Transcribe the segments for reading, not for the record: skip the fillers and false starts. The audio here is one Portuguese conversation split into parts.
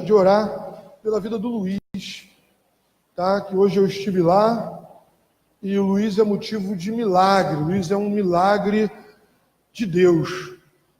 de orar pela vida do Luiz, tá? Que hoje eu estive lá e o Luiz é motivo de milagre. O Luiz é um milagre de Deus,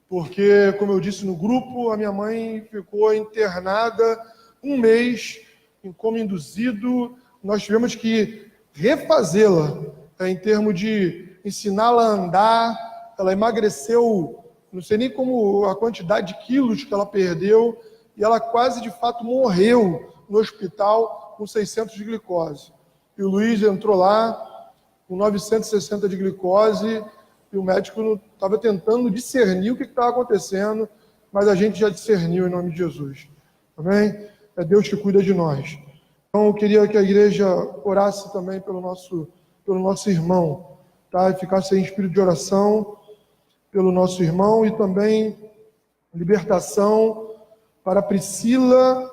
porque, como eu disse no grupo, a minha mãe ficou internada um mês em coma induzido. Nós tivemos que refazê-la, em termos de ensiná-la a andar. Ela emagreceu, não sei nem como a quantidade de quilos que ela perdeu, e ela quase de fato morreu no hospital com 600 de glicose. E o Luiz entrou lá com 960 de glicose, e o médico estava tentando discernir o que estava acontecendo, mas a gente já discerniu em nome de Jesus. Amém? É Deus que cuida de nós. Então eu queria que a igreja orasse também pelo nosso irmão, tá? E ficasse em espírito de oração pelo nosso irmão, e também libertação para Priscila,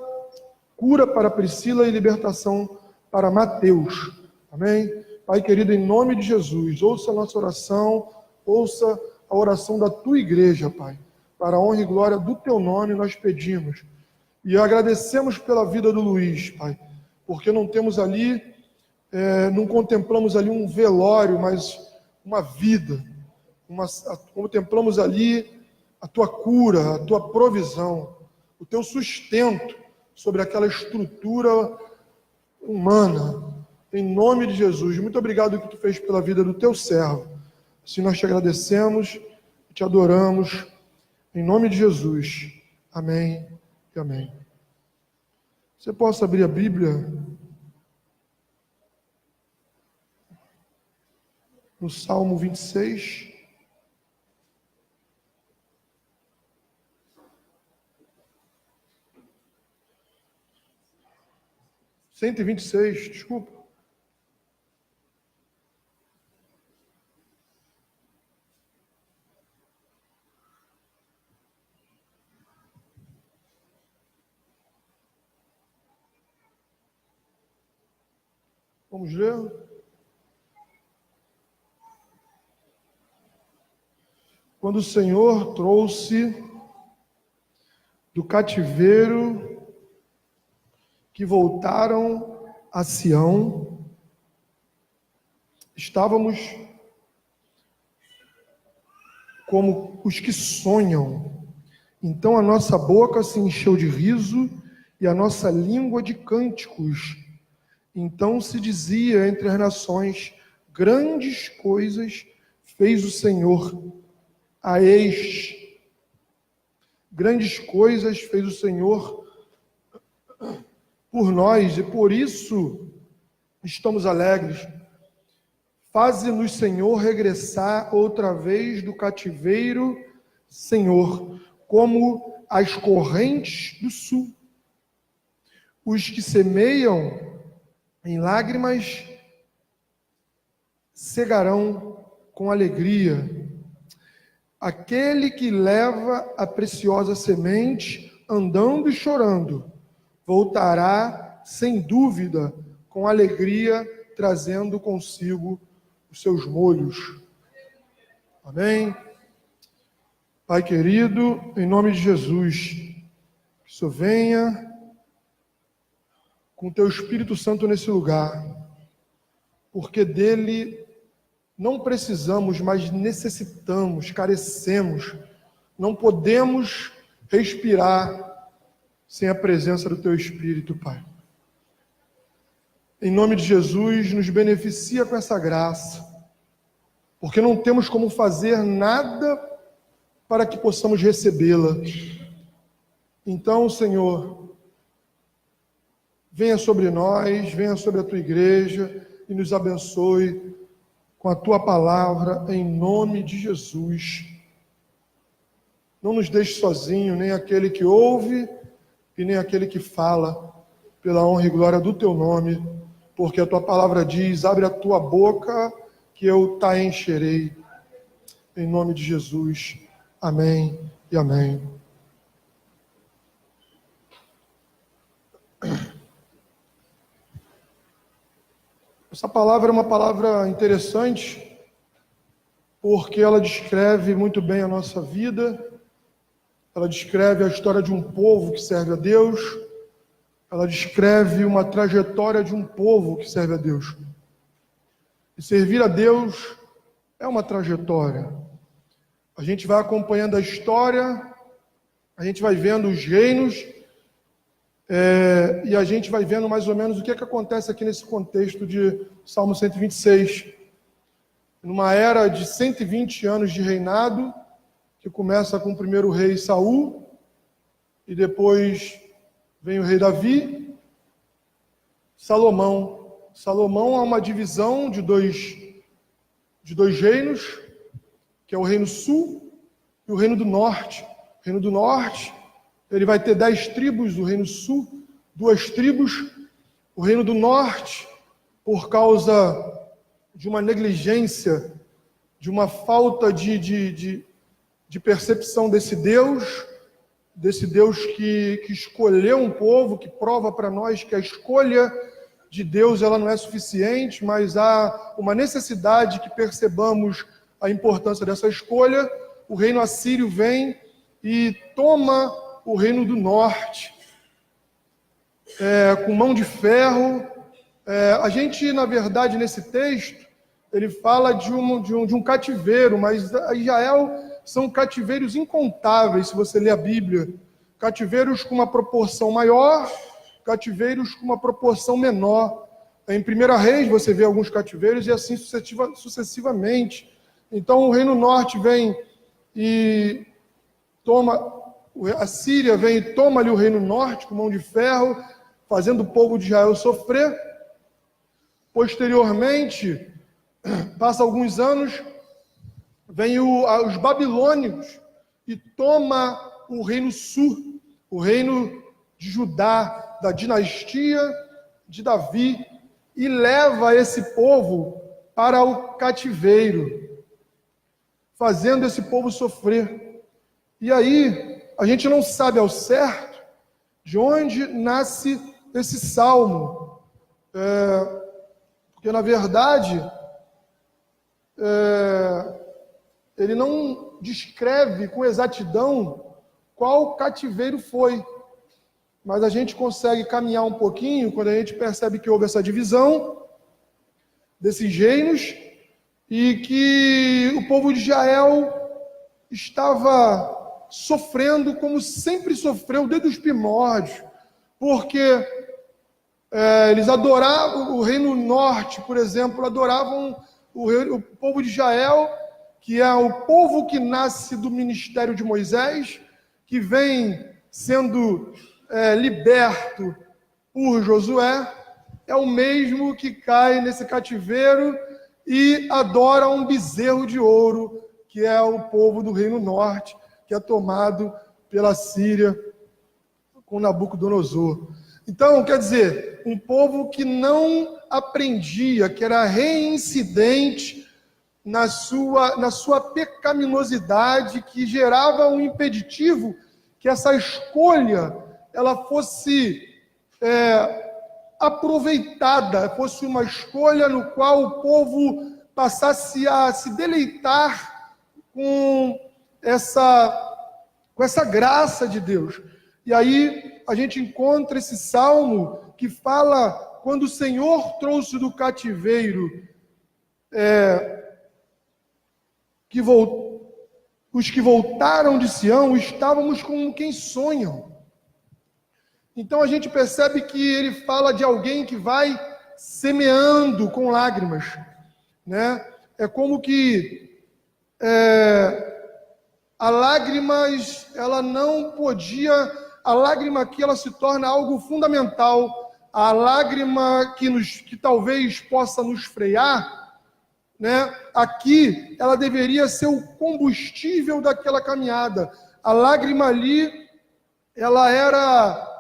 cura para Priscila e libertação para Mateus. Amém? Pai querido, em nome de Jesus, ouça a nossa oração, ouça a oração da tua igreja, Pai. Para a honra e glória do teu nome nós pedimos. E agradecemos pela vida do Luiz, Pai, porque não temos ali, não contemplamos ali um velório, mas uma vida. Contemplamos ali a tua cura, a tua provisão, o teu sustento sobre aquela estrutura humana. Em nome de Jesus, muito obrigado que tu fez pela vida do teu servo. Assim nós te agradecemos e te adoramos. Em nome de Jesus. Amém e amém. Você possa abrir a Bíblia no Salmo 26. Cento e 126, desculpa. Vamos ler? Quando o Senhor trouxe do cativeiro que voltaram a Sião, estávamos como os que sonham. Então a nossa boca se encheu de riso e a nossa língua de cânticos. Então se dizia entre as nações: grandes coisas fez o Senhor a este. Grandes coisas fez o Senhor por nós, e por isso estamos alegres. Faze-nos, Senhor, regressar outra vez do cativeiro, Senhor, como as correntes do sul. Os que semeiam em lágrimas cegarão com alegria. Aquele que leva a preciosa semente, andando e chorando, voltará sem dúvida com alegria, trazendo consigo os seus molhos. Amém? Pai querido, em nome de Jesus, que o Senhor venha com o teu Espírito Santo nesse lugar, porque dele não precisamos, mas necessitamos, carecemos, não podemos respirar sem a presença do teu Espírito, Pai. Em nome de Jesus, nos beneficia com essa graça, porque não temos como fazer nada para que possamos recebê-la. Então, Senhor, venha sobre nós, venha sobre a tua igreja e nos abençoe com a tua palavra, em nome de Jesus. Não nos deixe sozinho, nem aquele que ouve e nem aquele que fala, pela honra e glória do teu nome, porque a tua palavra diz: abre a tua boca que eu te encherei. Em nome de Jesus. Amém e amém. Essa palavra é uma palavra interessante, porque ela descreve muito bem a nossa vida, ela descreve a história de um povo que serve a Deus, ela descreve uma trajetória de um povo que serve a Deus. E servir a Deus é uma trajetória. A gente vai acompanhando a história, a gente vai vendo os reinos, e a gente vai vendo mais ou menos o que é que acontece aqui nesse contexto de Salmo 126. Numa era de 120 anos de reinado, que começa com o primeiro rei Saul, e depois vem o rei Davi, Salomão. Salomão é uma divisão de dois reinos, que é o reino sul e o reino do norte. O reino do norte, ele vai ter 10 tribos, o reino sul, 2 tribos. O reino do norte, por causa de uma negligência, de uma falta de percepção desse Deus que escolheu um povo, que prova para nós que a escolha de Deus ela não é suficiente, mas há uma necessidade que percebamos a importância dessa escolha. O reino assírio vem e toma o reino do norte, com mão de ferro. A gente, na verdade, nesse texto, ele fala de um cativeiro, mas Israel são cativeiros incontáveis, se você ler a Bíblia. Cativeiros com uma proporção maior, cativeiros com uma proporção menor. Em 1 Reis você vê alguns cativeiros e assim sucessivamente. Então o reino norte vem e toma, a Síria vem e toma-lhe o reino norte com mão de ferro, fazendo o povo de Israel sofrer. Posteriormente, passa alguns anos, vem os babilônios e toma o reino sul, o reino de Judá, da dinastia de Davi, e leva esse povo para o cativeiro, fazendo esse povo sofrer. E aí, a gente não sabe ao certo de onde nasce esse salmo, porque na verdade ele não descreve com exatidão qual cativeiro foi, mas a gente consegue caminhar um pouquinho quando a gente percebe que houve essa divisão desses reinos e que o povo de Israel estava sofrendo como sempre sofreu desde os primórdios, porque eles adoravam o reino norte, por exemplo, adoravam o povo de Israel, que é o povo que nasce do ministério de Moisés, que vem sendo liberto por Josué, é o mesmo que cai nesse cativeiro e adora um bezerro de ouro, que é o povo do reino norte, que é tomado pela Síria com Nabucodonosor. Então, quer dizer, um povo que não aprendia, que era reincidente na sua pecaminosidade, que gerava um impeditivo, que essa escolha ela fosse aproveitada, fosse uma escolha no qual o povo passasse a se deleitar com essa graça de Deus. E aí a gente encontra esse salmo que fala quando o Senhor trouxe do cativeiro os que voltaram de Sião, estávamos como quem sonham. Então a gente percebe que ele fala de alguém que vai semeando com lágrimas, né? É como que a lágrimas, ela não podia, a lágrima aqui ela se torna algo fundamental. A lágrima que talvez possa nos frear, né? Aqui ela deveria ser o combustível daquela caminhada. A lágrima ali, ela era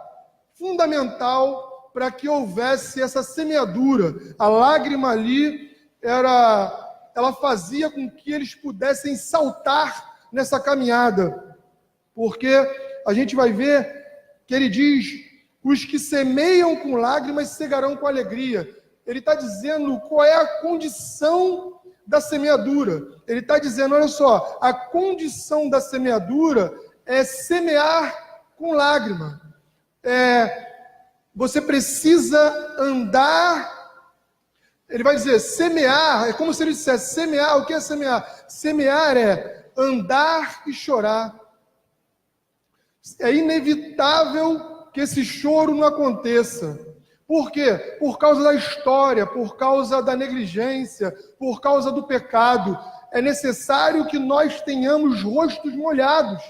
fundamental para que houvesse essa semeadura. A lágrima ali ela fazia com que eles pudessem saltar nessa caminhada, porque a gente vai ver que ele diz: os que semeiam com lágrimas cegarão com alegria. Ele está dizendo qual é a condição da semeadura. Ele está dizendo, olha só, a condição da semeadura é semear com lágrima. você precisa andar. Ele vai dizer, semear, é como se ele dissesse, semear, o que é semear? Semear é andar e chorar. É inevitável que esse choro não aconteça. Por quê? Por causa da história, por causa da negligência, por causa do pecado. É necessário que nós tenhamos rostos molhados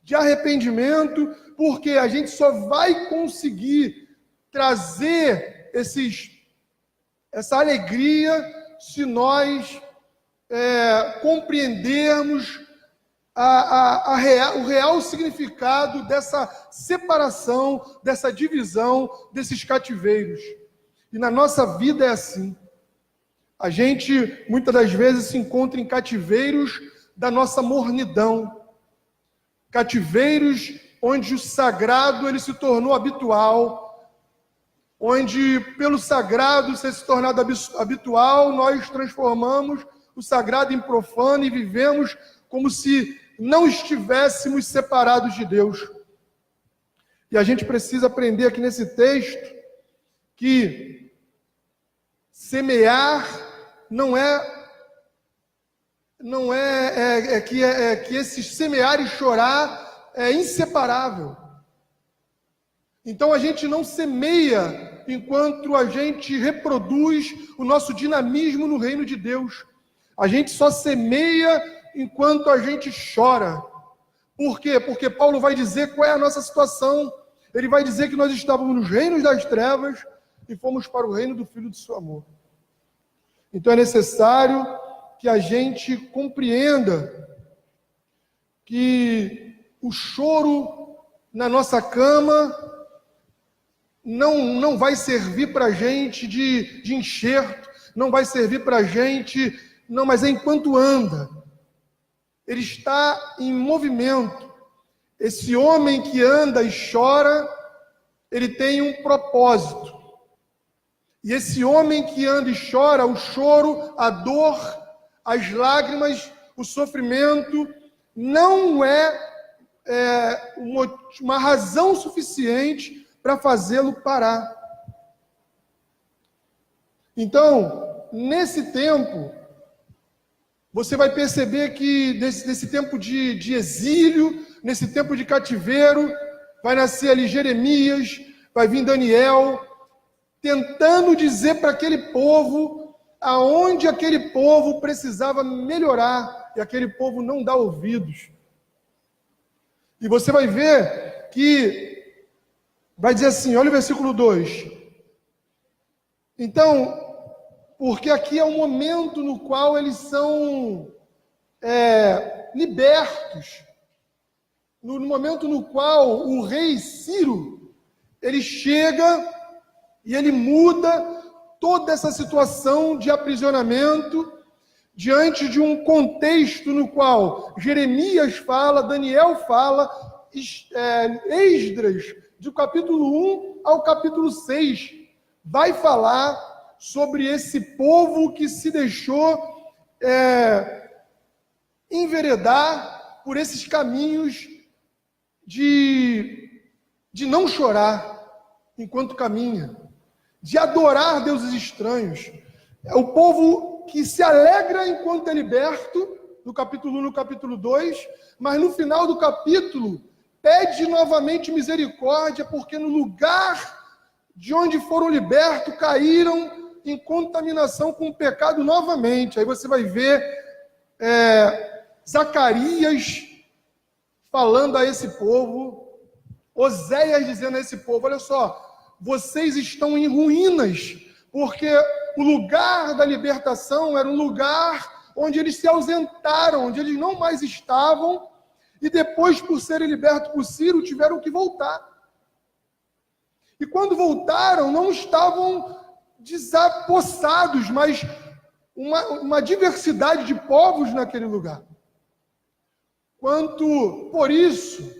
de arrependimento, porque a gente só vai conseguir trazer essa alegria se nós compreendermos o real significado dessa separação, dessa divisão, desses cativeiros. E na nossa vida é assim. A gente, muitas das vezes, se encontra em cativeiros da nossa mornidão. Cativeiros onde o sagrado ele se tornou habitual, onde pelo sagrado ser se tornado habitual, nós transformamos o sagrado em profano e vivemos como se não estivéssemos separados de Deus. E a gente precisa aprender aqui nesse texto que semear que esse semear e chorar é inseparável. Então a gente não semeia enquanto a gente reproduz o nosso dinamismo no reino de Deus. A gente só semeia enquanto a gente chora. Por quê? Porque Paulo vai dizer qual é a nossa situação. Ele vai dizer que nós estávamos nos reinos das trevas e fomos para o reino do Filho do seu amor. Então é necessário que a gente compreenda que o choro na nossa cama não vai servir para a gente de enxerto, não vai servir para a gente, não, mas é enquanto anda. Ele está em movimento. Esse homem que anda e chora, ele tem um propósito. E esse homem que anda e chora, o choro, a dor, as lágrimas, o sofrimento, não é uma razão suficiente para fazê-lo parar. Então, nesse tempo, você vai perceber que nesse tempo de exílio, nesse tempo de cativeiro, vai nascer ali Jeremias, vai vir Daniel, tentando dizer para aquele povo aonde aquele povo precisava melhorar, e aquele povo não dá ouvidos. E você vai ver que vai dizer assim, olha o versículo 2. Então, porque aqui é o momento no qual eles são libertos, no momento no qual o rei Ciro, ele chega e ele muda toda essa situação de aprisionamento diante de um contexto no qual Jeremias fala, Daniel fala, Esdras, do capítulo 1 ao capítulo 6, vai falar sobre esse povo que se deixou enveredar por esses caminhos de não chorar enquanto caminha, de adorar deuses estranhos. É o povo que se alegra enquanto é liberto, no capítulo 1, no capítulo 2, mas no final do capítulo pede novamente misericórdia, porque no lugar de onde foram libertos, caíram em contaminação com o pecado novamente. Aí você vai ver Zacarias falando a esse povo, Oséias dizendo a esse povo, olha só, vocês estão em ruínas, porque o lugar da libertação era um lugar onde eles se ausentaram, onde eles não mais estavam, e depois, por serem libertos por Ciro, tiveram que voltar. E quando voltaram, não estavam desapossados, mas uma diversidade de povos naquele lugar. Por isso,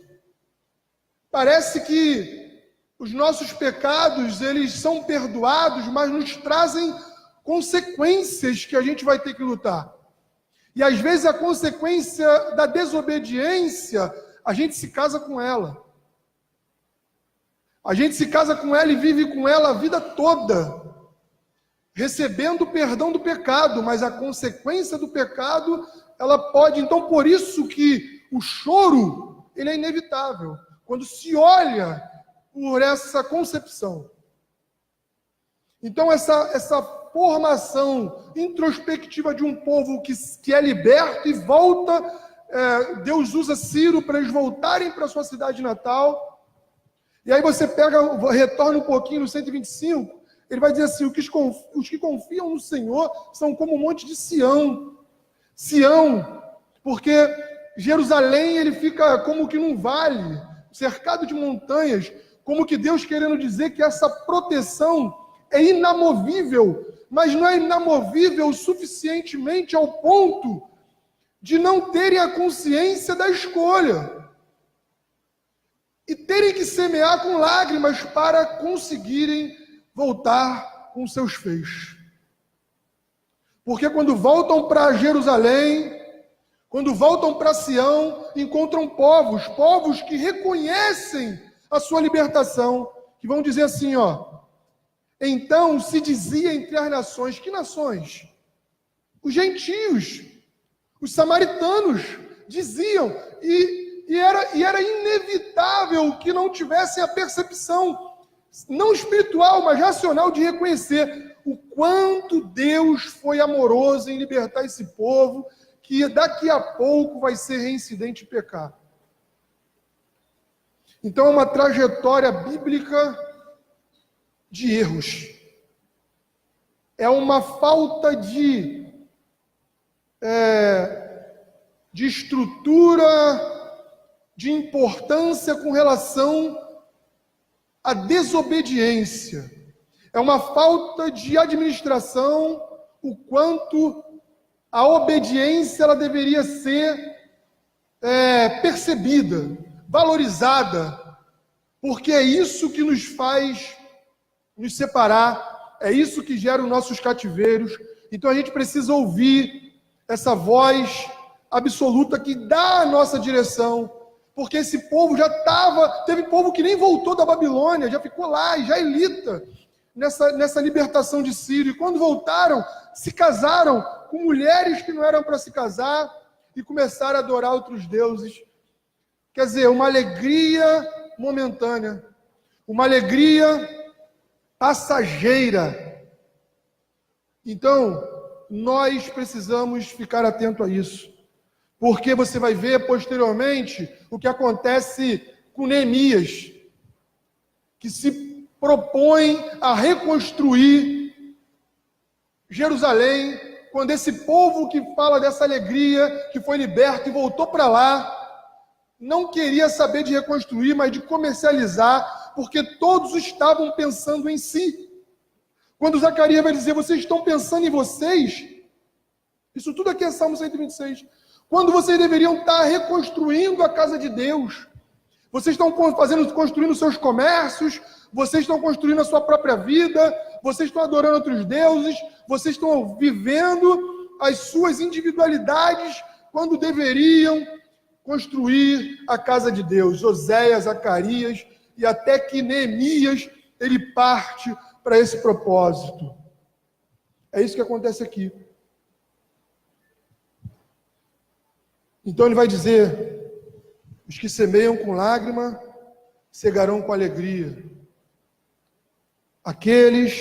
parece que os nossos pecados, eles são perdoados, mas nos trazem consequências que a gente vai ter que lutar. E às vezes a consequência da desobediência, a gente se casa com ela. A gente se casa com ela e vive com ela a vida toda, recebendo o perdão do pecado, mas a consequência do pecado, ela pode... Então, por isso que o choro, ele é inevitável, quando se olha por essa concepção. Então, essa formação introspectiva de um povo que é liberto e volta, Deus usa Ciro para eles voltarem para a sua cidade natal. E aí você retorna um pouquinho no 125, ele vai dizer assim, os que confiam no Senhor são como um monte de Sião. Sião, porque Jerusalém, ele fica como que num vale, cercado de montanhas, como que Deus querendo dizer que essa proteção é inamovível, mas não é inamovível suficientemente ao ponto de não terem a consciência da escolha. E terem que semear com lágrimas para conseguirem voltar com seus feixes. Porque quando voltam para Jerusalém, quando voltam para Sião, encontram povos que reconhecem a sua libertação, que vão dizer assim, então se dizia entre as nações, que nações? Os gentios, os samaritanos diziam, e era inevitável que não tivessem a percepção, não espiritual, mas racional, de reconhecer o quanto Deus foi amoroso em libertar esse povo, que daqui a pouco vai ser reincidente em pecado. Então é uma trajetória bíblica de erros. É uma falta de estrutura, de importância com relação à desobediência. É uma falta de administração, o quanto a obediência ela deveria ser percebida, valorizada, porque é isso que nos faz nos separar, é isso que gera os nossos cativeiros. Então a gente precisa ouvir essa voz absoluta que dá a nossa direção, porque esse povo teve povo que nem voltou da Babilônia, já ficou lá, israelita, nessa libertação de Ciro, e quando voltaram, se casaram com mulheres que não eram para se casar, e começaram a adorar outros deuses. Quer dizer, uma alegria momentânea, uma alegria passageira. Então, nós precisamos ficar atento a isso, porque você vai ver posteriormente o que acontece com Neemias, que se propõe a reconstruir Jerusalém, quando esse povo que fala dessa alegria, que foi liberto e voltou para lá, não queria saber de reconstruir, mas de comercializar, porque todos estavam pensando em si. Quando Zacarias vai dizer, vocês estão pensando em vocês, isso tudo aqui é Salmo 126, quando vocês deveriam estar reconstruindo a casa de Deus, vocês estão construindo seus comércios, vocês estão construindo a sua própria vida, vocês estão adorando outros deuses, vocês estão vivendo as suas individualidades, quando deveriam construir a casa de Deus. Oséias, Zacarias, e até que Neemias, ele parte para esse propósito. É isso que acontece aqui. Então ele vai dizer, os que semeiam com lágrima, cegarão com alegria. Aqueles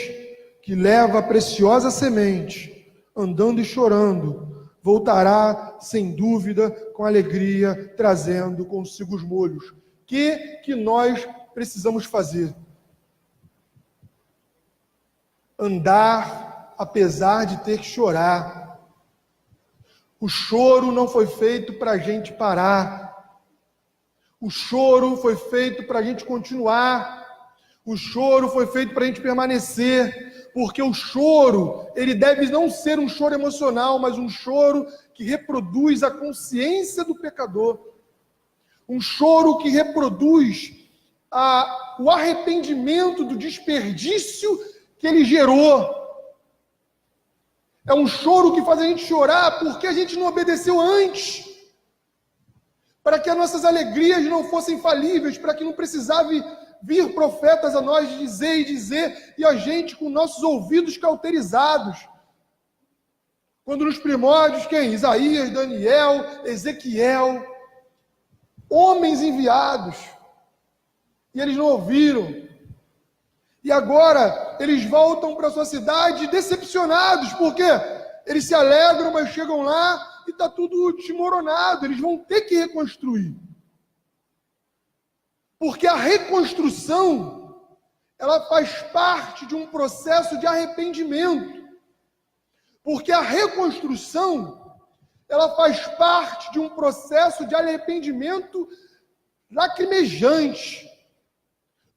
que levam a preciosa semente, andando e chorando, voltará sem dúvida com alegria, trazendo consigo os molhos. Que nós precisamos fazer? Andar apesar de ter que chorar. O choro não foi feito para a gente parar. O choro foi feito para a gente continuar. O choro foi feito para a gente permanecer. Porque o choro, ele deve não ser um choro emocional, mas um choro que reproduz a consciência do pecador. Um choro que reproduz o arrependimento do desperdício que ele gerou. É um choro que faz a gente chorar porque a gente não obedeceu antes. Para que as nossas alegrias não fossem falíveis, para que não precisasse vir profetas a nós dizer, e a gente com nossos ouvidos cauterizados. Quando nos primórdios, quem? Isaías, Daniel, Ezequiel, homens enviados, e eles não ouviram. E agora eles voltam para sua cidade decepcionados, porque eles se alegram, mas chegam lá e está tudo desmoronado, eles vão ter que reconstruir. Porque a reconstrução, ela faz parte de um processo de arrependimento. Porque a reconstrução, ela faz parte de um processo de arrependimento lacrimejante.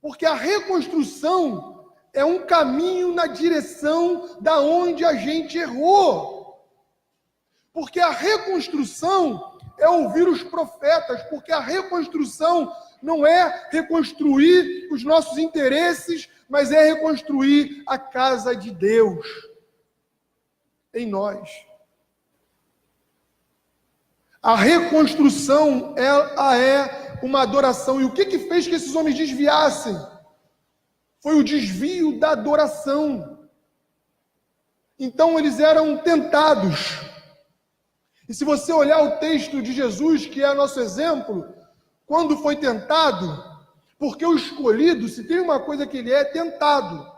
Porque a reconstrução é um caminho na direção da onde a gente errou. Porque a reconstrução é ouvir os profetas, porque a reconstrução não é reconstruir os nossos interesses, mas é reconstruir a casa de Deus em nós. A reconstrução, ela é uma adoração. E o que fez que esses homens desviassem? Foi o desvio da adoração. Então eles eram tentados. E se você olhar o texto de Jesus, que é nosso exemplo, quando foi tentado, porque o escolhido, se tem uma coisa que ele é tentado.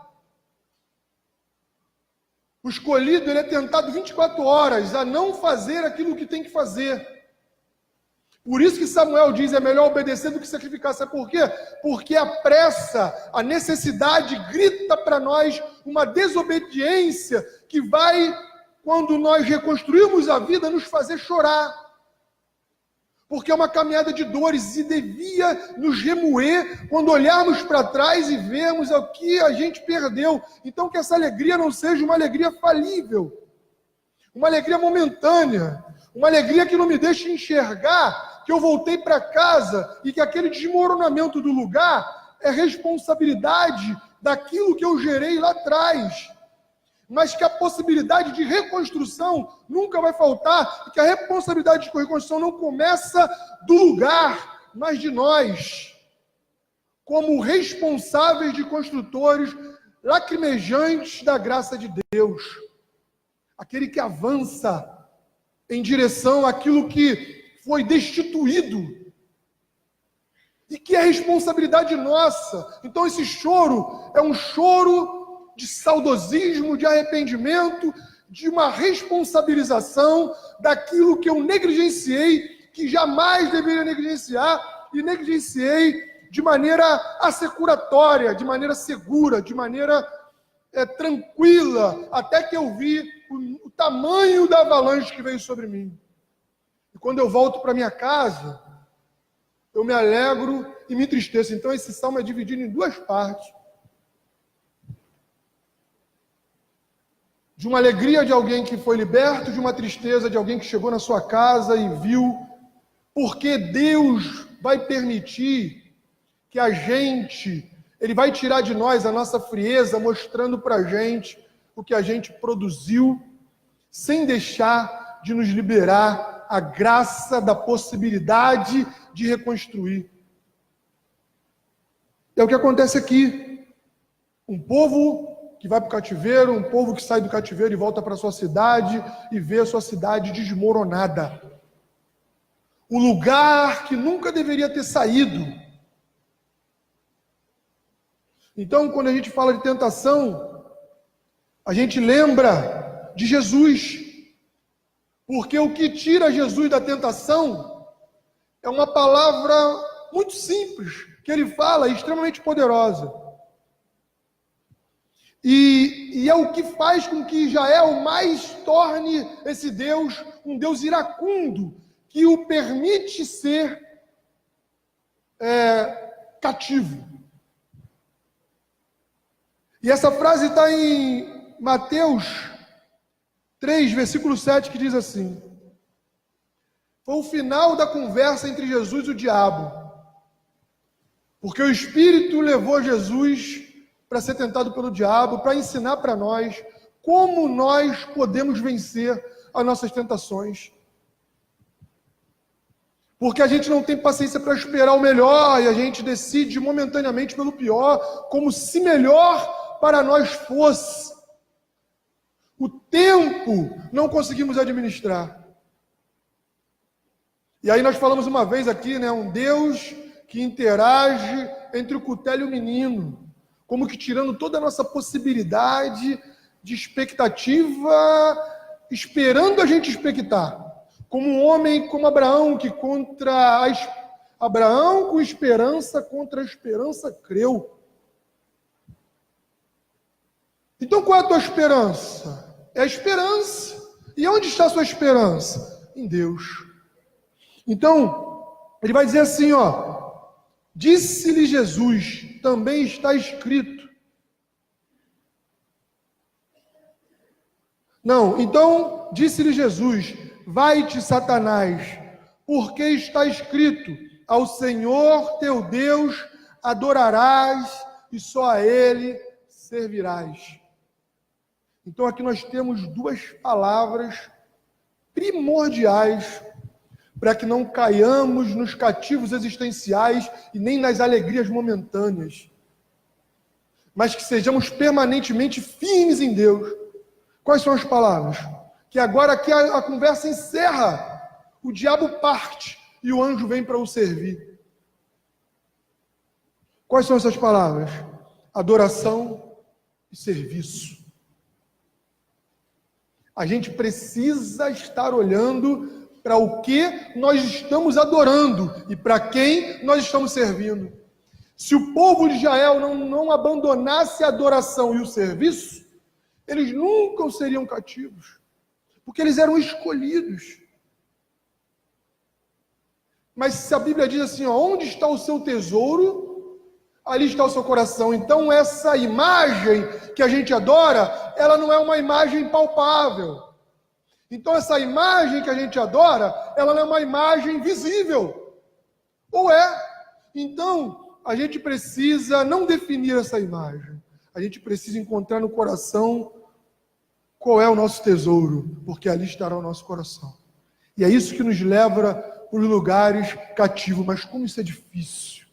O escolhido, ele é tentado 24 horas a não fazer aquilo que tem que fazer. Por isso que Samuel diz, é melhor obedecer do que sacrificar. Sabe por quê? Porque a pressa, a necessidade grita para nós uma desobediência que vai, quando nós reconstruirmos a vida, nos fazer chorar. Porque é uma caminhada de dores e devia nos remoer quando olharmos para trás e vermos o que a gente perdeu. Então que essa alegria não seja uma alegria falível, uma alegria momentânea, uma alegria que não me deixe enxergar que eu voltei para casa e que aquele desmoronamento do lugar é responsabilidade daquilo que eu gerei lá atrás. Mas que a possibilidade de reconstrução nunca vai faltar, e que a responsabilidade de reconstrução não começa do lugar, mas de nós, como responsáveis de construtores lacrimejantes da graça de Deus. Aquele que avança em direção àquilo que foi destituído, e que é responsabilidade nossa. Então esse choro é um choro de saudosismo, de arrependimento, de uma responsabilização daquilo que eu negligenciei, que jamais deveria negligenciar, e negligenciei de maneira assecuratória, de maneira segura, de maneira tranquila, até que eu vi o tamanho da avalanche que veio sobre mim. E quando eu volto para minha casa, eu me alegro e me entristeço. Então esse salmo é dividido em duas partes. De uma alegria de alguém que foi liberto, de uma tristeza de alguém que chegou na sua casa e viu, porque Deus vai permitir que Ele vai tirar de nós a nossa frieza, mostrando para a gente o que a gente produziu, sem deixar de nos liberar a graça da possibilidade de reconstruir. É o que acontece aqui. Um povo que vai para o cativeiro, um povo que sai do cativeiro e volta para a sua cidade e vê a sua cidade desmoronada. O lugar que nunca deveria ter saído. Então, quando a gente fala de tentação, a gente lembra de Jesus. Porque o que tira Jesus da tentação é uma palavra muito simples, que ele fala, extremamente poderosa. E é o que faz com que Israel mais torne esse Deus um Deus iracundo, que o permite ser cativo. E essa frase está em Mateus 3, versículo 7, que diz assim: foi o final da conversa entre Jesus e o diabo, porque o Espírito levou Jesus para ser tentado pelo diabo, para ensinar para nós como nós podemos vencer as nossas tentações. Porque a gente não tem paciência para esperar o melhor e a gente decide momentaneamente pelo pior, como se melhor para nós fosse. O tempo não conseguimos administrar. E aí nós falamos uma vez aqui, né, um Deus que interage entre o cutelo e o menino, como que tirando toda a nossa possibilidade de expectativa, esperando a gente expectar. Como um homem como Abraão, que Abraão com esperança contra a esperança creu. Então qual é a tua esperança? É a esperança. E onde está a sua esperança? Em Deus. Então, ele vai dizer assim, ó, disse-lhe Jesus, também está escrito. Não, então, disse-lhe Jesus, vai-te, Satanás, porque está escrito, ao Senhor teu Deus adorarás e só a Ele servirás. Então aqui nós temos duas palavras primordiais para que não caiamos nos cativos existenciais e nem nas alegrias momentâneas, mas que sejamos permanentemente firmes em Deus. Quais são as palavras? Que agora aqui a conversa encerra, o diabo parte e o anjo vem para o servir. Quais são essas palavras? Adoração e serviço. A gente precisa estar olhando para o que nós estamos adorando e para quem nós estamos servindo. Se o povo de Israel não abandonasse a adoração e o serviço, eles nunca seriam cativos, porque eles eram escolhidos. Mas se a Bíblia diz assim, ó, onde está o seu tesouro, ali está o seu coração. Então essa imagem que a gente adora, ela não é uma imagem palpável. Então essa imagem que a gente adora, ela não é uma imagem visível. Ou é? Então a gente precisa não definir essa imagem. A gente precisa encontrar no coração qual é o nosso tesouro, porque ali estará o nosso coração. E é isso que nos leva para os lugares cativos. Mas como isso é difícil.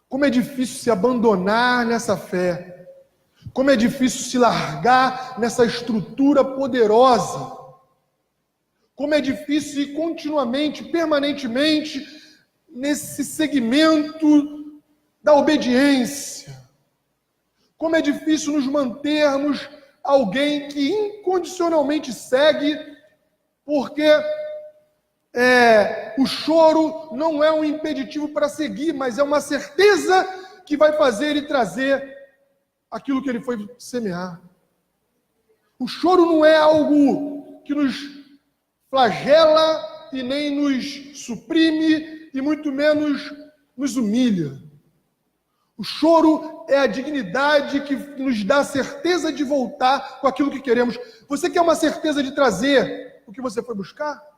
Como é difícil se abandonar nessa fé. Como é difícil se largar nessa estrutura poderosa. Como é difícil ir continuamente, permanentemente, nesse segmento da obediência. Como é difícil nos mantermos alguém que incondicionalmente segue, porque o choro não é um impeditivo para seguir, mas é uma certeza que vai fazer ele trazer aquilo que ele foi semear. O choro não é algo que nos flagela e nem nos suprime e muito menos nos humilha. O choro é a dignidade que nos dá a certeza de voltar com aquilo que queremos. Você quer uma certeza de trazer o que você foi buscar?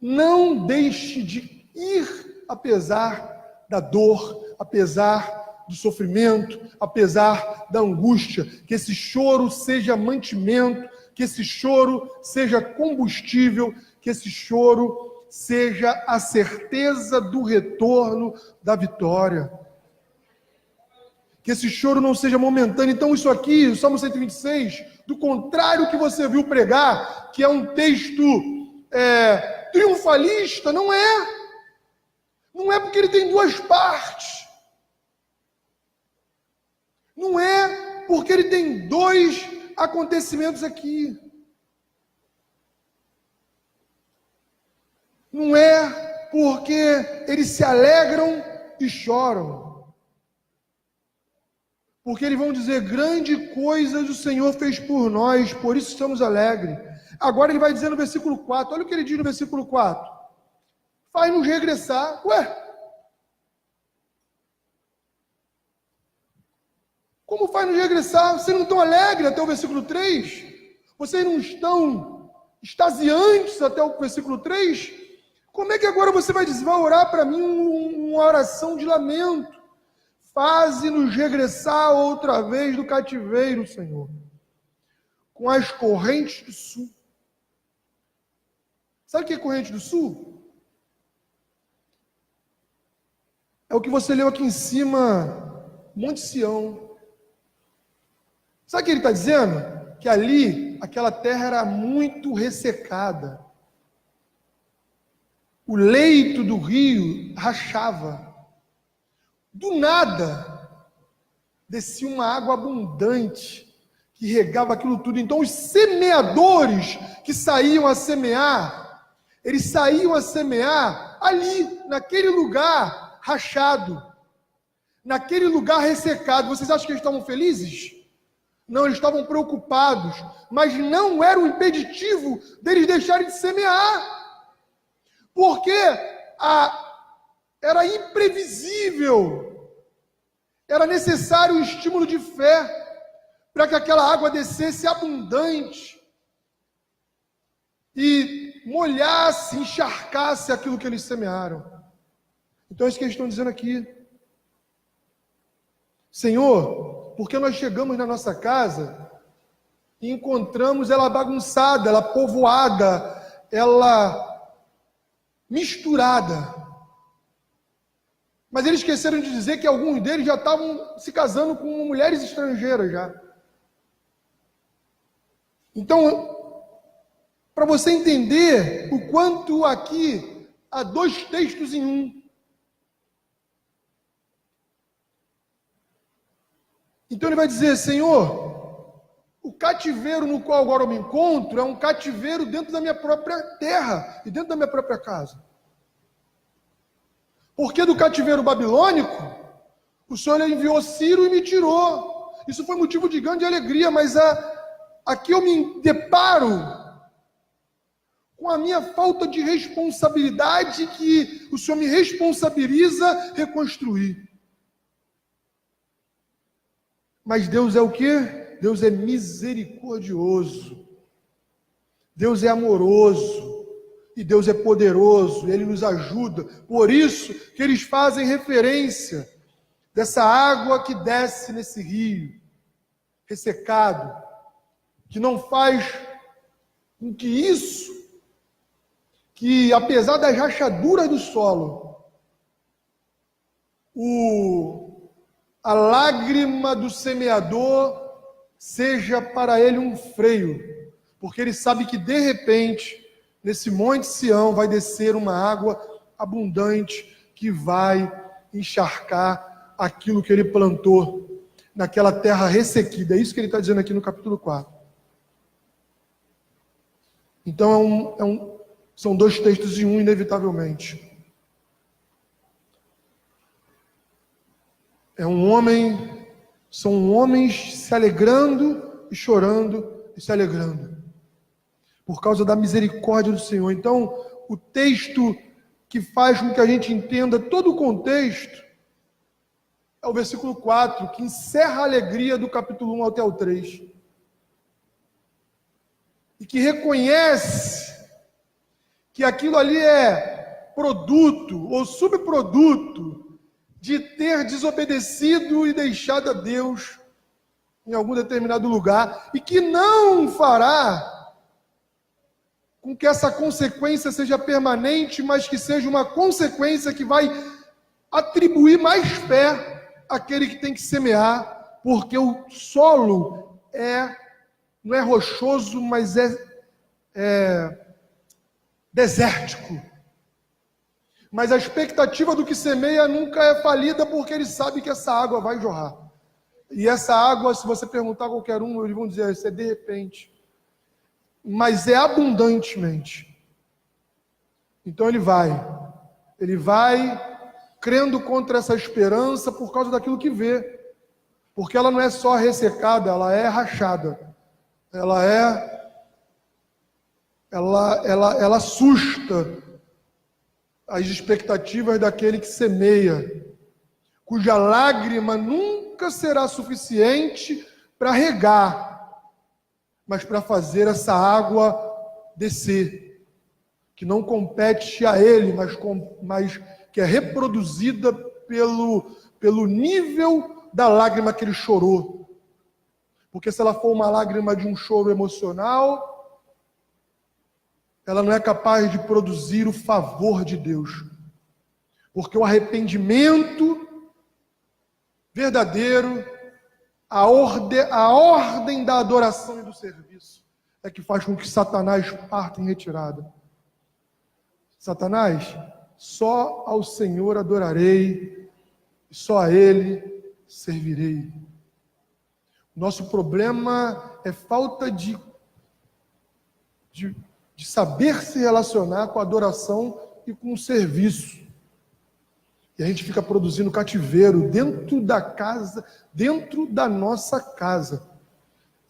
Não deixe de ir apesar da dor, apesar do sofrimento, apesar da angústia. Que esse choro seja mantimento, que esse choro seja combustível, que esse choro seja a certeza do retorno da vitória. Que esse choro não seja momentâneo. Então isso aqui, o Salmo 126, do contrário que você viu pregar, que é um texto triunfalista, não é. Não é porque ele tem duas partes. Não é porque ele tem dois acontecimentos aqui. Não é porque eles se alegram e choram. Porque eles vão dizer, grande coisa o Senhor fez por nós, por isso estamos alegres. Agora ele vai dizer no versículo 4, olha o que ele diz no versículo 4. Faz-nos regressar. Ué? Como faz-nos regressar? Vocês não estão alegres até o versículo 3? Vocês não estão extasiantes até o versículo 3? Como é que agora você vai orar para mim uma oração de lamento? Faze-nos regressar outra vez do cativeiro, Senhor, com as correntes do sul. Sabe o que é corrente do sul? É o que você leu aqui em cima, Monte Sião. Sabe o que ele está dizendo? Que ali, aquela terra era muito ressecada. O leito do rio rachava. Do nada, descia uma água abundante que regava aquilo tudo. Então, os semeadores que saíam a semear, eles saíam a semear ali, naquele lugar rachado, naquele lugar ressecado. Vocês acham que eles estavam felizes? Não, eles estavam preocupados, mas não era um impeditivo deles deixarem de semear, porque era imprevisível, era necessário um estímulo de fé para que aquela água descesse abundante e molhasse, encharcasse aquilo que eles semearam. Então é isso que eles estão dizendo aqui. Senhor, porque nós chegamos na nossa casa e encontramos ela bagunçada, ela povoada, ela misturada. Mas eles esqueceram de dizer que alguns deles já estavam se casando com mulheres estrangeiras já. Então, para você entender o quanto aqui há dois textos em um. Então ele vai dizer, Senhor, o cativeiro no qual agora eu me encontro é um cativeiro dentro da minha própria terra e dentro da minha própria casa. Porque do cativeiro babilônico, o Senhor enviou Ciro e me tirou. Isso foi motivo de grande alegria, mas aqui eu me deparo com a minha falta de responsabilidade que o Senhor me responsabiliza reconstruir. Mas Deus é o quê? Deus é misericordioso. Deus é amoroso. E Deus é poderoso. Ele nos ajuda. Por isso que eles fazem referência dessa água que desce nesse rio ressecado, que não faz com que isso, que apesar das rachaduras do solo, a lágrima do semeador seja para ele um freio, porque ele sabe que de repente, nesse Monte Sião vai descer uma água abundante que vai encharcar aquilo que ele plantou naquela terra ressequida. É isso que ele está dizendo aqui no capítulo 4. Então são dois textos em um, inevitavelmente. São homens se alegrando e chorando e se alegrando, por causa da misericórdia do Senhor. Então, o texto que faz com que a gente entenda todo o contexto é o versículo 4, que encerra a alegria do capítulo 1 até o 3. E que reconhece que aquilo ali é produto ou subproduto de ter desobedecido e deixado a Deus em algum determinado lugar, e que não fará com que essa consequência seja permanente, mas que seja uma consequência que vai atribuir mais fé àquele que tem que semear, porque o solo não é rochoso, mas é desértico. Mas a expectativa do que semeia nunca é falida, porque ele sabe que essa água vai jorrar. E essa água, se você perguntar a qualquer um, eles vão dizer, isso é de repente. Mas é abundantemente. Então ele vai crendo contra essa esperança por causa daquilo que vê. Porque ela não é só ressecada, ela é rachada. Ela assusta as expectativas daquele que semeia, cuja lágrima nunca será suficiente para regar, mas para fazer essa água descer, que não compete a ele, mas que é reproduzida pelo nível da lágrima que ele chorou. Porque se ela for uma lágrima de um choro emocional, ela não é capaz de produzir o favor de Deus. Porque o arrependimento verdadeiro, a ordem da adoração e do serviço, é que faz com que Satanás parta em retirada. Satanás, só ao Senhor adorarei, e só a Ele servirei. Nosso problema é falta de saber se relacionar com a adoração e com o serviço. E a gente fica produzindo cativeiro dentro da casa, dentro da nossa casa.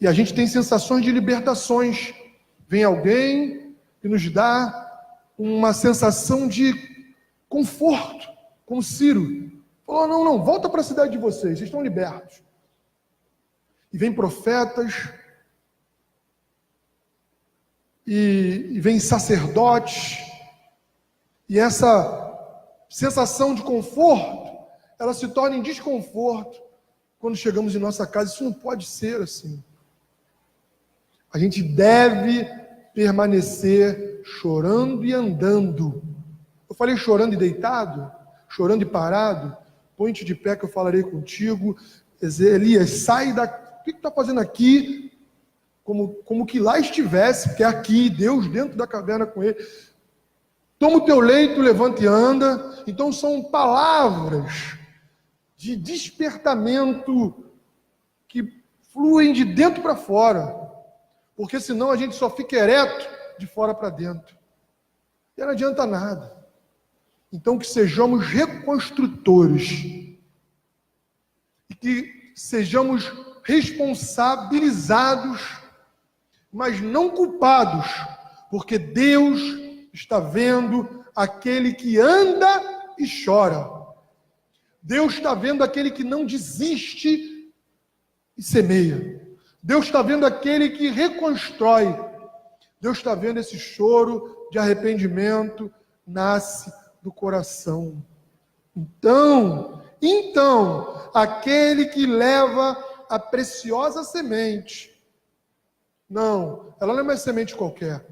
E a gente tem sensações de libertações. Vem alguém que nos dá uma sensação de conforto, como Ciro. Falou, não, volta para a cidade de vocês estão libertos. E vem profetas, e vem sacerdotes, e essa sensação de conforto, ela se torna em desconforto quando chegamos em nossa casa. Isso não pode ser assim. A gente deve permanecer chorando e andando. Eu falei chorando e deitado, chorando e parado. Põe-te de pé que eu falarei contigo. Elias, sai daqui. O que está fazendo aqui? Como que lá estivesse, porque é aqui, Deus dentro da caverna com ele. Toma o teu leito, levanta e anda. Então são palavras de despertamento que fluem de dentro para fora. Porque senão a gente só fica ereto de fora para dentro. E não adianta nada. Então que sejamos reconstrutores. E que sejamos responsabilizados, mas não culpados, porque Deus está vendo aquele que anda e chora. Deus está vendo aquele que não desiste e semeia. Deus está vendo aquele que reconstrói. Deus está vendo esse choro de arrependimento, nasce do coração. Então, aquele que leva a preciosa semente, não, ela não é uma semente qualquer,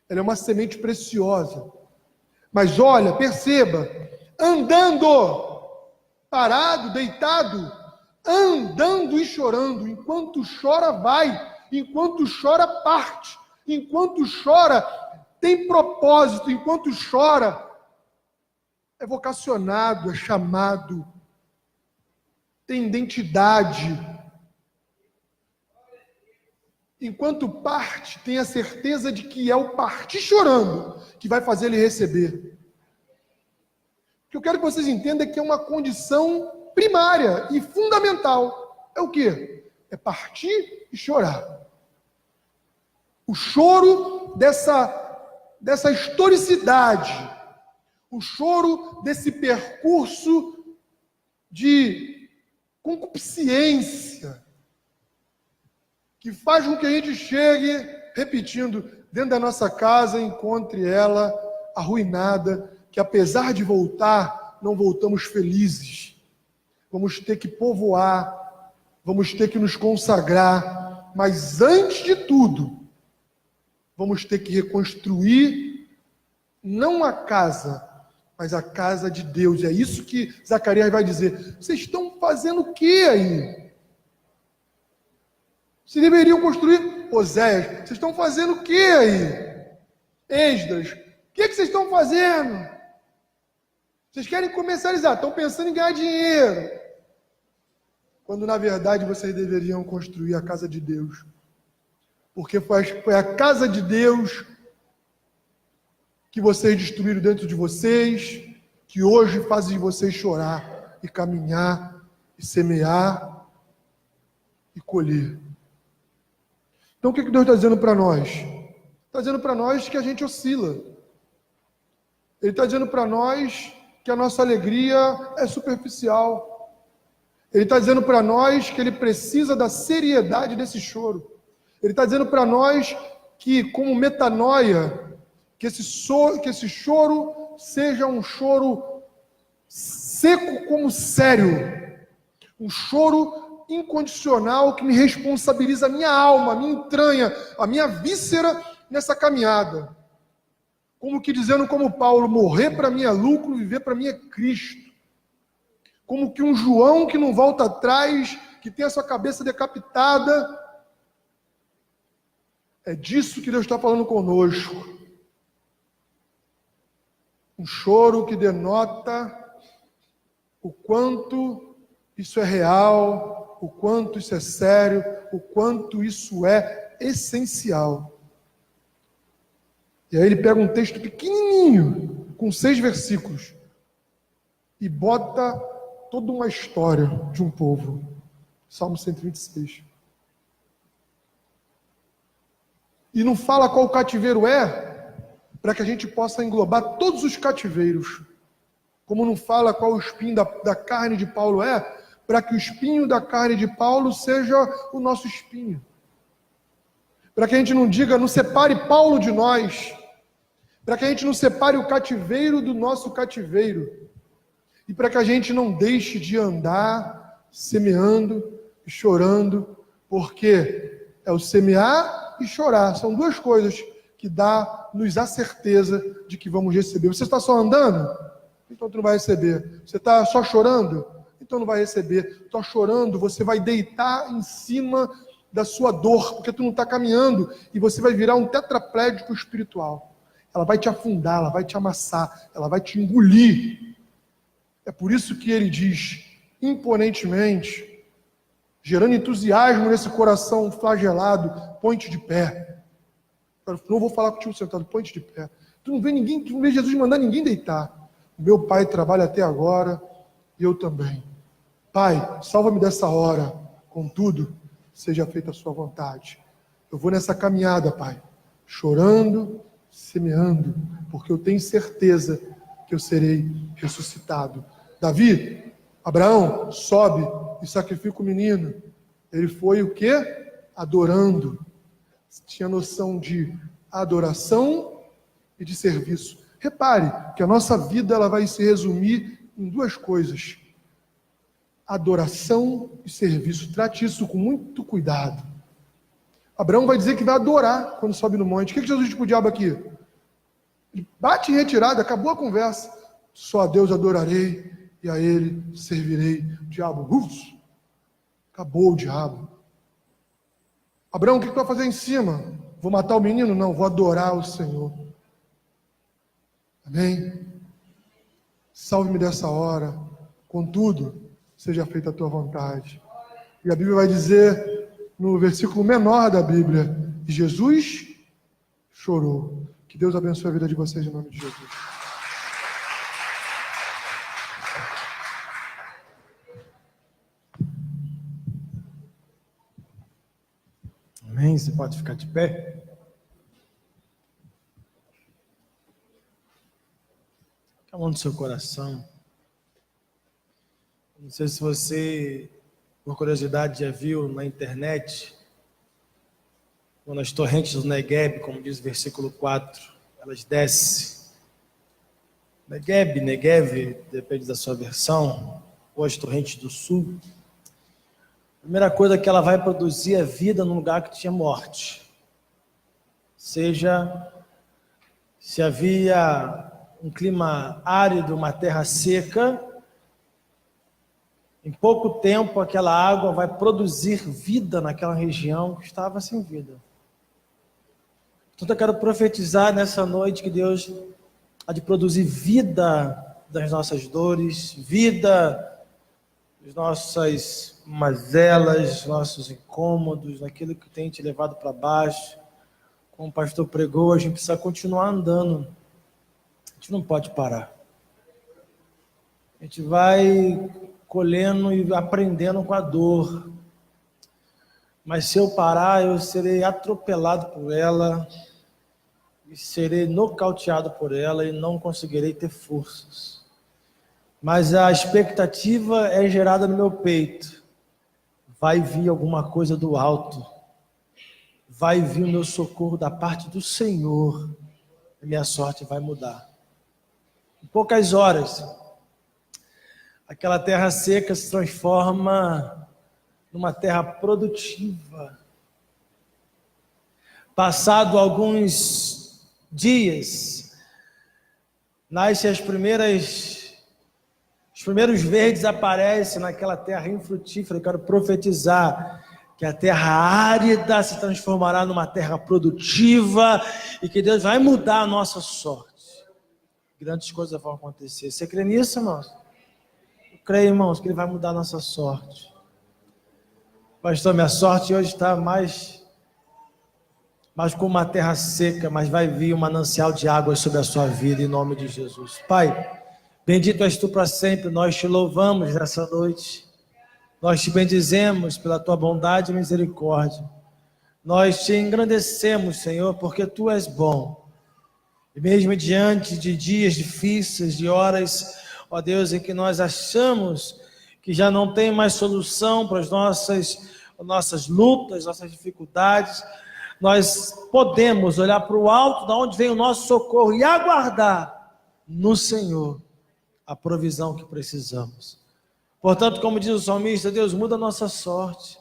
ela é uma semente preciosa. Mas olha, perceba, andando, parado, deitado, andando e chorando. Enquanto chora, vai. Enquanto chora, parte. Enquanto chora, tem propósito. Enquanto chora, é vocacionado, é chamado, tem identidade. Enquanto parte, tem a certeza de que é o partir chorando que vai fazer ele receber. O que eu quero que vocês entendam é que é uma condição primária e fundamental. É o quê? É partir e chorar. O choro dessa historicidade, o choro desse percurso de concupiscência, que faz com que a gente chegue, repetindo, dentro da nossa casa, encontre ela arruinada, que apesar de voltar, não voltamos felizes. Vamos ter que povoar, vamos ter que nos consagrar, mas antes de tudo, vamos ter que reconstruir não a casa, mas a casa de Deus. É isso que Zacarias vai dizer. Vocês estão fazendo o que aí? Vocês deveriam construir. Oséias, vocês estão fazendo o que aí? Esdras, o que vocês estão fazendo? Vocês querem comercializar, estão pensando em ganhar dinheiro. Quando na verdade vocês deveriam construir a casa de Deus. Porque foi a casa de Deus que vocês destruíram dentro de vocês, que hoje faz de vocês chorar e caminhar e semear e colher. Então o que Deus está dizendo para nós? Está dizendo para nós que a gente oscila. Ele está dizendo para nós que a nossa alegria é superficial. Ele está dizendo para nós que ele precisa da seriedade desse choro. Ele está dizendo para nós que, como metanoia, que esse choro seja um choro seco como sério, um choro incondicional que me responsabiliza a minha alma, a minha entranha, a minha víscera nessa caminhada. Como que dizendo como Paulo, morrer para mim é lucro, viver para mim é Cristo. Como que um João que não volta atrás, que tem a sua cabeça decapitada. É disso que Deus está falando conosco. Um choro que denota o quanto isso é real, o quanto isso é sério, o quanto isso é essencial. E aí ele pega um texto pequenininho, com 6 versículos, e bota toda uma história de um povo. Salmo 126. E não fala qual cativeiro é, para que a gente possa englobar todos os cativeiros. Como não fala qual o espinho da carne de Paulo é, para que o espinho da carne de Paulo seja o nosso espinho. Para que a gente não diga, não separe Paulo de nós. Para que a gente não separe o cativeiro do nosso cativeiro. E para que a gente não deixe de andar semeando e chorando, porque é o semear e chorar. São 2 coisas que nos a certeza de que vamos receber. Você está só andando? Então tu não vai receber. Você está só chorando? Então não vai receber. Está chorando, você vai deitar em cima da sua dor, porque tu não está caminhando, e você vai virar um tetraplégico espiritual. Ela vai te afundar, ela vai te amassar, ela vai te engolir. É por isso que ele diz, imponentemente, gerando entusiasmo nesse coração flagelado, põe-te de pé. Eu não vou falar contigo sentado, põe-te de pé. Tu não vê Jesus mandar ninguém deitar. Meu pai trabalha até agora, e eu também. Pai, salva-me dessa hora, contudo, seja feita a sua vontade. Eu vou nessa caminhada, Pai, chorando, semeando, porque eu tenho certeza que eu serei ressuscitado. Davi, Abraão, sobe e sacrifica o menino. Ele foi o quê? Adorando. Tinha noção de adoração e de serviço. Repare que a nossa vida ela vai se resumir em 2 coisas: adoração e serviço. Trate isso com muito cuidado. Abraão vai dizer que vai adorar quando sobe no monte. O que Jesus disse para o diabo aqui? Ele bate em retirada, acabou a conversa. Só a Deus adorarei e a Ele servirei. O diabo, acabou o diabo. Abraão, o que tu vai fazer em cima? Vou matar o menino? Não, vou adorar o Senhor. Amém? Salve-me dessa hora. Contudo, seja feita a tua vontade. E a Bíblia vai dizer, no versículo menor da Bíblia, Jesus chorou. Que Deus abençoe a vida de vocês em nome de Jesus. Amém? Você pode ficar de pé? Fique a mão no seu coração. Não sei se você, por curiosidade, já viu na internet, quando as torrentes do Negueb, como diz o versículo 4, elas descem. Negev, depende da sua versão, ou as torrentes do sul. A primeira coisa que ela vai produzir é vida num lugar que tinha morte. Seja se havia um clima árido, uma terra seca, em pouco tempo aquela água vai produzir vida naquela região que estava sem vida. Então eu quero profetizar nessa noite que Deus há de produzir vida das nossas dores, vida das nossas mazelas, nossos incômodos, naquilo que tem te levado para baixo. Como o pastor pregou, a gente precisa continuar andando. A gente não pode parar. A gente vai colhendo e aprendendo com a dor. Mas se eu parar, eu serei atropelado por ela, e serei nocauteado por ela e não conseguirei ter forças. Mas a expectativa é gerada no meu peito. Vai vir alguma coisa do alto. Vai vir o meu socorro da parte do Senhor. A minha sorte vai mudar. Em poucas horas, aquela terra seca se transforma numa terra produtiva. Passado alguns dias, nasce os primeiros verdes aparecem naquela terra infrutífera. Eu quero profetizar que a terra árida se transformará numa terra produtiva e que Deus vai mudar a nossa sorte. Grandes coisas vão acontecer. Você crê nisso, irmãos? Eu creio, irmãos, que Ele vai mudar a nossa sorte. Pastor, minha sorte hoje está mais como uma terra seca, mas vai vir um manancial de águas sobre a sua vida, em nome de Jesus. Pai, bendito és Tu para sempre, nós Te louvamos nessa noite, nós Te bendizemos pela Tua bondade e misericórdia, nós Te engrandecemos, Senhor, porque Tu és bom, e mesmo diante de dias difíceis, de horas, ó Deus, em que nós achamos que já não tem mais solução para as nossas lutas, nossas dificuldades, nós podemos olhar para o alto, da onde vem o nosso socorro, e aguardar no Senhor a provisão que precisamos. Portanto, como diz o salmista, Deus, muda a nossa sorte,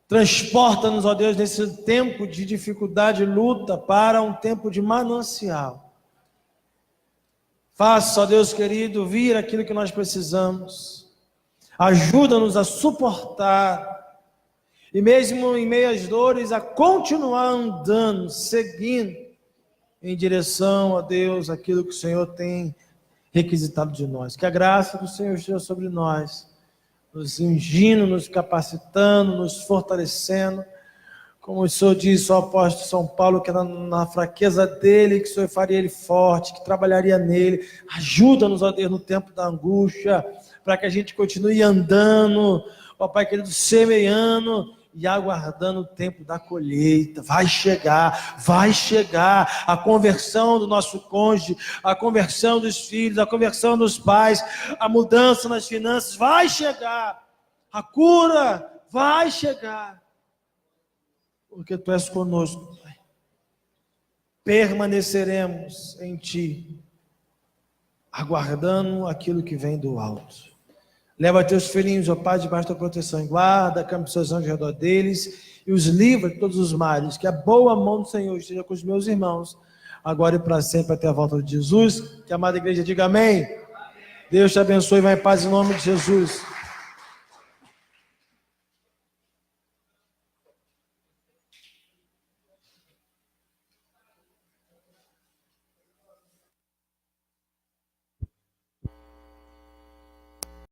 transporta-nos, ó Deus, nesse tempo de dificuldade e luta, para um tempo de manancial. Faça, ó Deus querido, vir aquilo que nós precisamos, ajuda-nos a suportar, e mesmo em meio às dores, a continuar andando, seguindo em direção a Deus, aquilo que o Senhor tem requisitado de nós. Que a graça do Senhor esteja sobre nós, nos ungindo, nos capacitando, nos fortalecendo. Como o Senhor disse ao apóstolo São Paulo, que na fraqueza dele, que o Senhor faria ele forte, que trabalharia nele. Ajuda-nos, ó Deus, no tempo da angústia, para que a gente continue andando, ó Pai querido, semeando e aguardando o tempo da colheita. Vai chegar a conversão do nosso cônjuge, a conversão dos filhos, a conversão dos pais, a mudança nas finanças, vai chegar, a cura vai chegar, porque Tu és conosco, Pai. Permaneceremos em Ti, aguardando aquilo que vem do alto. Leva Teus filhinhos, ó Pai, debaixo da proteção, e guarda, campe seus anjos ao redor deles, e os livra de todos os males. Que a boa mão do Senhor esteja com os meus irmãos, agora e para sempre, até a volta de Jesus. Que a amada igreja diga amém. Deus te abençoe e vai em paz em nome de Jesus.